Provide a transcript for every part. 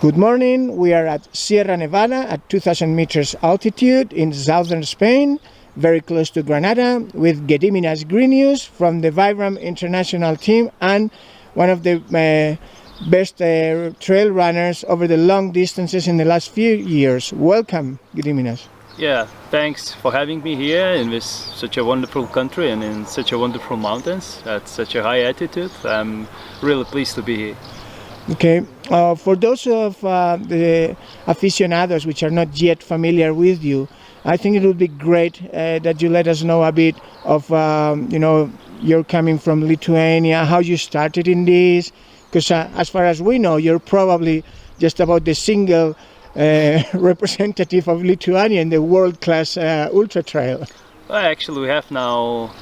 Good morning. We are at Sierra Nevada at 2,000 meters altitude in southern Spain, very close to Granada, with Gediminas Grinius from the Vibram international team and one of the best trail runners over the long distances in the last few years. Welcome, Gediminas. Yeah, thanks for having me here in this such a wonderful country and in such a wonderful mountains at such a high altitude. I'm really pleased to be here. Okay, for those of the aficionados which are not yet familiar with you, I think it would be great that you let us know a bit of, you're coming from Lithuania, how you started in this, because as far as we know, you're probably just about the single representative of Lithuania in the world-class ultra trail. Well, actually, we have now,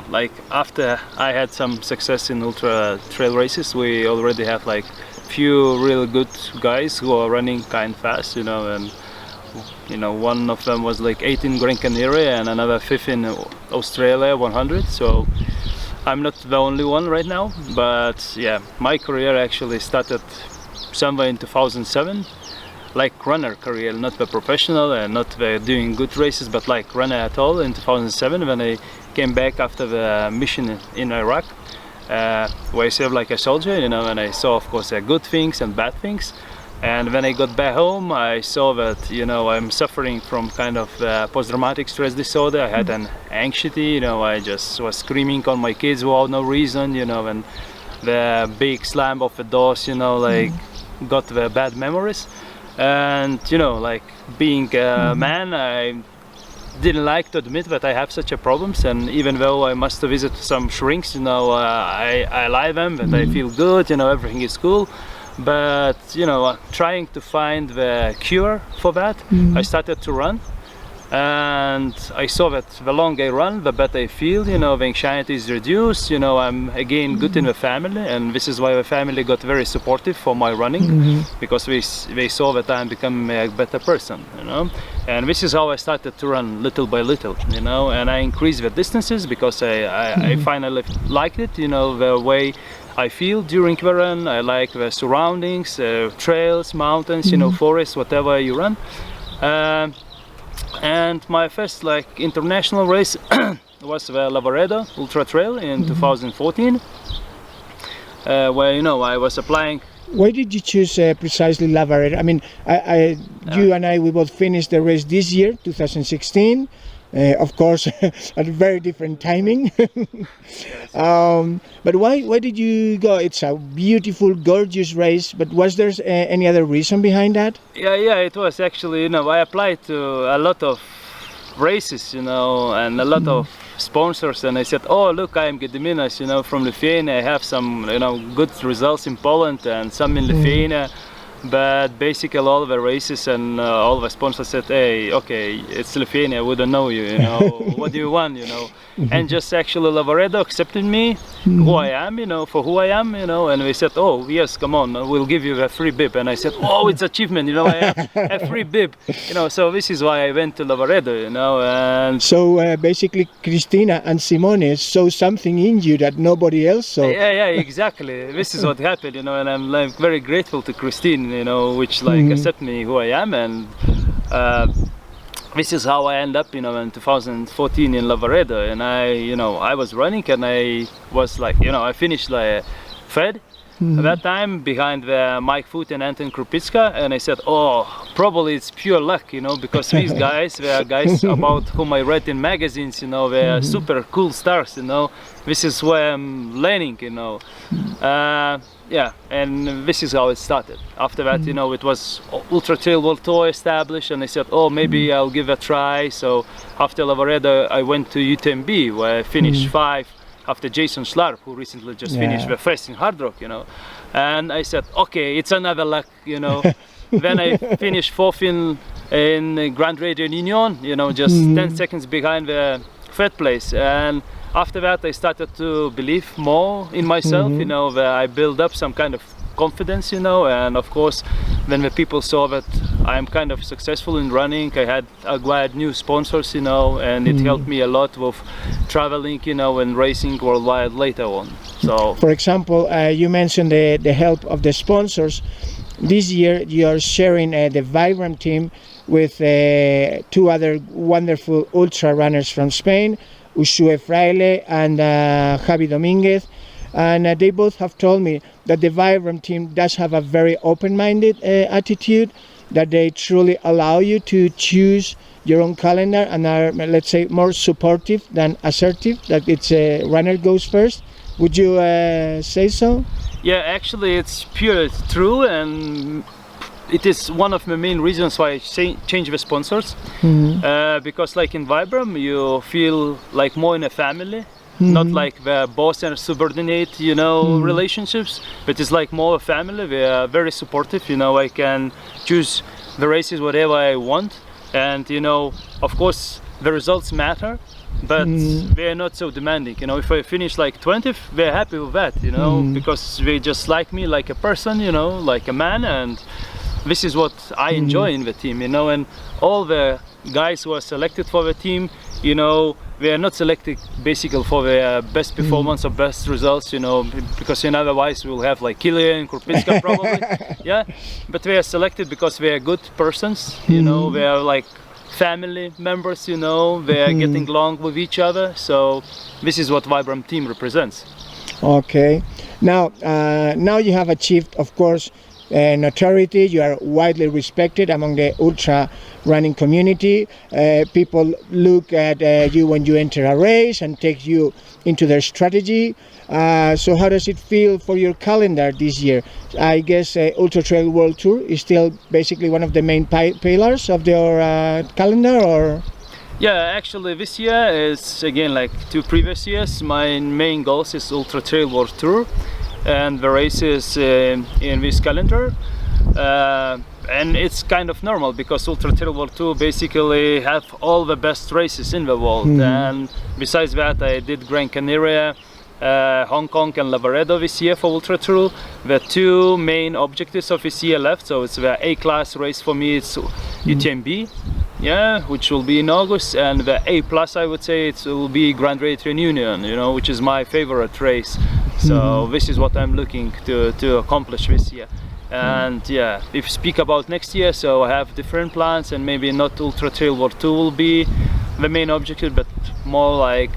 like after I had some success in ultra trail races, we already have like few really good guys who are running kind of fast, and one of them was like 8 in Gran Canaria and another 5 in Australia 100. So I'm not the only one right now, but yeah, my career actually started somewhere in 2007, like runner career, not the professional and not the doing good races, but like runner at all in 2007 when I came back after the mission in Iraq. Where I served like a soldier, and I saw, of course, good things and bad things. And when I got back home, I saw that, I'm suffering from kind of post-traumatic stress disorder. I had an anxiety, I just was screaming on my kids without no reason, and the big slam of the doors, got the bad memories. And, like being a man, I didn't like to admit that I have such a problems, and even though I must visit some shrinks, I lie them that I feel good, everything is cool, but trying to find the cure for that, I started to run, and I saw that the longer I run, the better I feel, the anxiety is reduced, I'm again good in the family, and this is why the family got very supportive for my running, because they saw that I'm becoming a better person, and this is how I started to run little by little, and I increased the distances because I finally liked it, the way I feel during the run. I like the surroundings, trails, mountains, forests, whatever you run. And my first international race was the Lavaredo Ultra Trail in 2014, where I was applying. Why did you choose precisely Lavaredo? I mean, you and I, we both finished the race this year, 2016. Of course, at a very different timing. But why did you go? It's a beautiful, gorgeous race. But was there any other reason behind that? Yeah, it was actually. I applied to a lot of races, and a lot of sponsors, and I said, "Oh, look, I am Gediminas, from Lithuania. I have some, good results in Poland and some in Lithuania." But basically all the races and all the sponsors said, "Hey, okay, it's Lithuania, we don't know you, what do you want, And just actually Lavaredo accepted me, who I am, for who I am, and we said, "Oh, yes, come on, we'll give you a free bib." And I said, "Oh, it's achievement, I have a free bib, so this is why I went to Lavaredo, and... So basically Cristina and Simone saw something in you that nobody else saw. Yeah, exactly. This is what happened, and I'm very grateful to Christine, which accept me who I am, and this is how I end up, in 2014 in Lavaredo, and I was running, and I was I finished third at that time behind Mike Foot and Anton Krupicka, and I said, "Oh, probably it's pure luck, because these guys, they are guys about whom I read in magazines, they are super cool stars, This is where I'm learning, yeah, and this is how it started. After that, it was Ultra Trail World Tour established, and I said, "Oh, maybe I'll give it a try." So after Lavaredo, I went to UTMB, where I finished 5 after Jason Schlarp, who recently just finished the first in hard rock, And I said, "Okay, it's another luck, Then I finished 4th in Grand Radio Union, just 10 seconds behind the 3rd place, and after that, I started to believe more in myself, that I built up some kind of confidence, and of course, when the people saw that I'm kind of successful in running. I had acquired new sponsors, you know, and it helped me a lot with traveling, you know, and racing worldwide later on. So, for example, you mentioned the help of the sponsors. This year you are sharing the Vibram team with two other wonderful ultra runners from Spain, Ushue Fraile and Javi Dominguez. And they both have told me that the Vibram team does have a very open-minded attitude, that they truly allow you to choose your own calendar and are, let's say, more supportive than assertive, that it's runner goes first. Would you say so? yeah, actually it's pure true, and it is one of the main reasons why I change the sponsors. Because like in Vibram you feel like more in a family. Not like the boss and subordinate, you know, relationships, but it's like more a family. We are very supportive, you know. I can choose the races whatever I want, and you know, of course the results matter, but they are not so demanding, you know. If I finish like 20th, they're happy with that, you know, because they just like me like a person, you know, like a man, and this is what I enjoy in the team, you know. And all the guys who are selected for the team, you know, they are not selected basically for their best performance or best results, you know, because you know, otherwise we'll have like Kilian, Kurpitska probably, yeah. But they are selected because they are good persons, you know, they are like family members, you know, they are getting along with each other. So this is what Vibram team represents. Okay. Now, now you have achieved, of course, notoriety. You are widely respected among the ultra running community. People look at you when you enter a race and take you into their strategy. So how does it feel for your calendar this year? I guess Ultra Trail World Tour is still basically one of the main pillars of your calendar, or? Yeah, actually this year is again like two previous years. My main goals is Ultra Trail World Tour and the races in this calendar. And it's kind of normal because Ultra Trail World Tour basically have all the best races in the world. And besides that, I did Gran Canaria, Hong Kong and Lavaredo this year for Ultra Trail. The two main objectives of this year left, so it's the A-class race for me, it's UTMB, yeah, which will be in August, and the A-plus I would say it will be Grand Raid Reunion, you know, which is my favorite race. So this is what I'm looking to accomplish this year. And yeah, if you speak about next year, so I have different plans, and maybe not Ultra Trail World 2 will be the main objective, but more like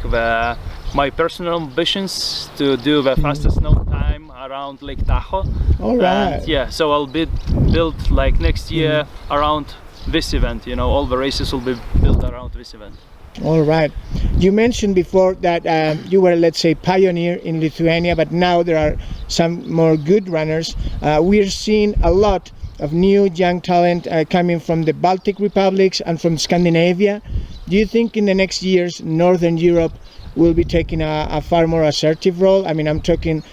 my personal ambitions to do the fastest known time around Lake Tahoe. All right. And yeah, so I'll build like next year around this event, you know, all the races will be built around this event. All right. You mentioned before that you were, let's say, pioneer in Lithuania, but now there are some more good runners. We're seeing a lot of new young talent coming from the Baltic republics and from Scandinavia. Do you think in the next years Northern Europe will be taking a far more assertive role? I mean, I'm talking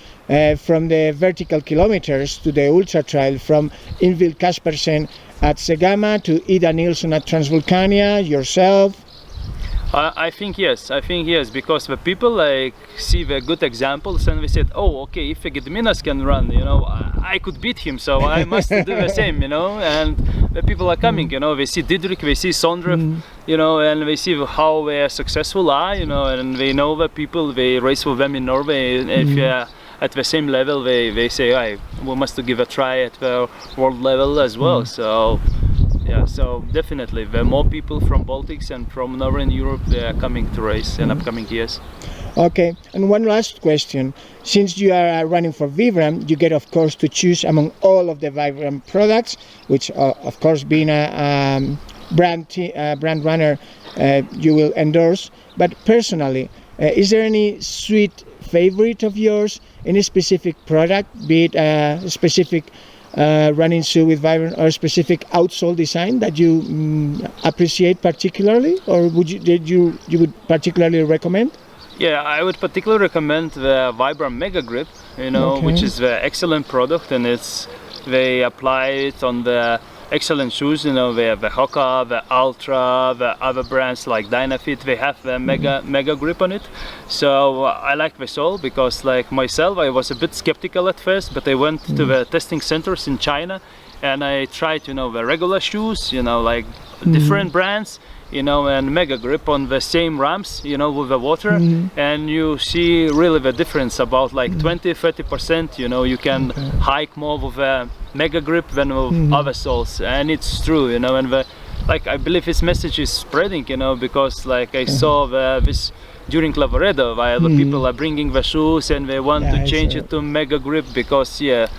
from the vertical kilometers to the ultra trail, from Ingvild Kaspersen at Segama to Ida Nilsson at Transvulcania, yourself. I think yes, because the people like see the good examples and we said, oh, okay, if Gediminas can run, you know, I could beat him, so I must do the same, you know. And the people are coming, you know, they see Didrik, they see Sondrev, you know, and they see how they are successful you know, and they know the people, they race with them in Norway. If you're at the same level, they say, hey, we must give a try at the world level as well. So yeah, so definitely the more people from Baltics and from Northern Europe, they are coming to race in upcoming years. Okay, and one last question. Since you are running for Vibram, you get, of course, to choose among all of the Vibram products, which, of course, being a brand runner, you will endorse. But personally, is there any sweet favorite of yours, any specific product, be it a specific running shoe with Vibram or a specific outsole design that you appreciate particularly, or you would particularly recommend? Yeah, I would particularly recommend the Vibram Mega Grip, you know, which is an excellent product, and they apply it on the excellent shoes, you know. They have the Hoka, the Ultra, the other brands like Dynafit, they have the Mega Grip on it. So I like the sole because, like myself, I was a bit skeptical at first, but I went to the testing centers in China and I tried, the regular shoes, like different brands, and Mega Grip on the same ramps, with the water, and you see really the difference about like 20-30%. You can hike more with a Mega Grip than with other soles, and it's true, and I believe this message is spreading, because like I saw this during Lavaredo, while the people are bringing the shoes and they want to change it to Mega Grip because the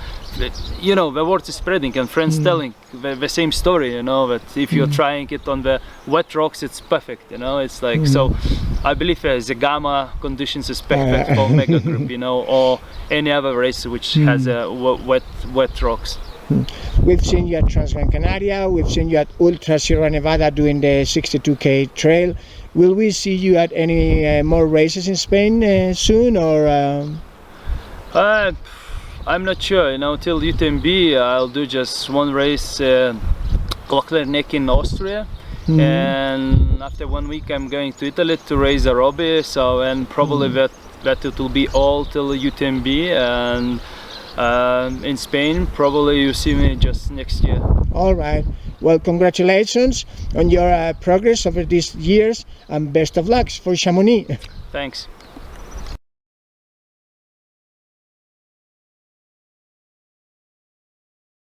word is spreading, and friends telling the same story, that if you're trying it on the wet rocks, it's perfect, it's like, so I believe the gamma conditions is perfect for Mega Grip, or any other race which has wet rocks. We've seen you at Transgran Canaria, we've seen you at Ultra Sierra Nevada doing the 62K trail. Will we see you at any more races in Spain soon, or? I'm not sure, till UTMB I'll do just one race, Neck in Austria, and after 1 week I'm going to Italy to race a Robbie, so, and probably that it will be all till UTMB, and in Spain probably you see me just next year. All right, well, congratulations on your progress over these years, and best of luck for Chamonix. Thanks.